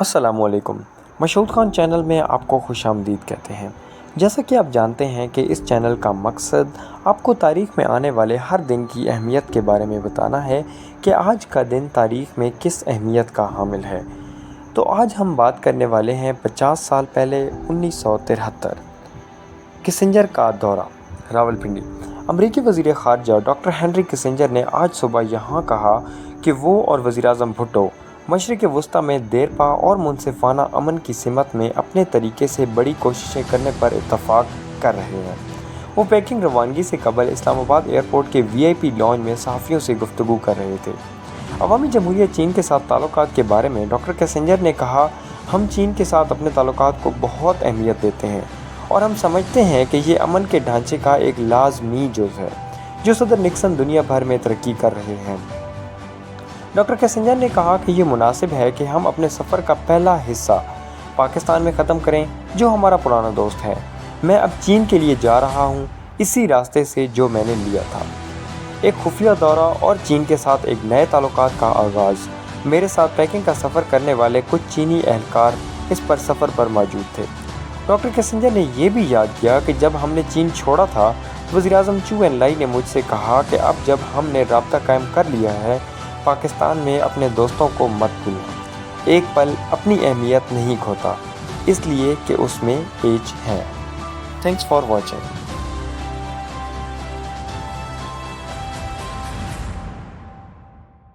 अस्सलाम वालेकुम। मशहूद खान चैनल में आपको खुशामदीद कहते हैं। जैसा कि आप जानते हैं कि इस चैनल का मकसद आपको तारीख़ में आने वाले हर दिन की अहमियत के बारे में बताना है कि आज का दिन तारीख़ में किस अहमियत का हामिल है। तो आज हम बात करने वाले हैं 50 साल पहले 1973 किसिंजर का दौरा रावलपिंडी। अमरीकी वज़ीर ख़ारजा डॉक्टर हेनरी किसिंजर ने आज सुबह यहाँ कहा कि वो और वज़ीर-ए-आज़म भुट्टो मशरिक़ वस्ती में देरपा और मुनसिफ़ाना अमन की सिमत में अपने तरीके से बड़ी कोशिशें करने पर इत्तफ़ाक़ कर रहे हैं। वो पेकिंग रवानगी से कबल इस्लामाबाद एयरपोर्ट के VIP लॉन्ज में सहाफ़ियों से गुफ्तगू कर रहे थे। अवामी जमहूरिया चीन के साथ ताल्लुकात के बारे में डॉक्टर किसिंजर ने कहा, हम चीन के साथ अपने ताल्लुकात को बहुत अहमियत देते हैं और हम समझते हैं कि ये अमन के ढांचे का एक लाज़मी जुज़ है जो सदर निक्सन दुनिया भर में तरक्की कर रहे हैं। डॉक्टर किसिंजर ने कहा कि ये मुनासिब है कि हम अपने सफ़र का पहला हिस्सा पाकिस्तान में ख़त्म करें जो हमारा पुराना दोस्त है। मैं अब चीन के लिए जा रहा हूँ, इसी रास्ते से जो मैंने लिया था। एक खुफिया दौरा और चीन के साथ एक नए ताल्लुकात का आगाज़। मेरे साथ पैकिंग का सफ़र करने वाले कुछ चीनी एहलकार इस पर सफ़र पर मौजूद थे। डॉक्टर किसिंजर ने यह भी याद किया कि जब हमने चीन छोड़ा था, वज़ीर-ए-आज़म चू एन लाई ने मुझसे कहा कि अब जब हमने राब्ता कायम कर लिया है, पाकिस्तान में अपने दोस्तों को मत भूलना। एक पल अपनी अहमियत नहीं खोता, इसलिए कि उसमें पेच है। Thanks for watching.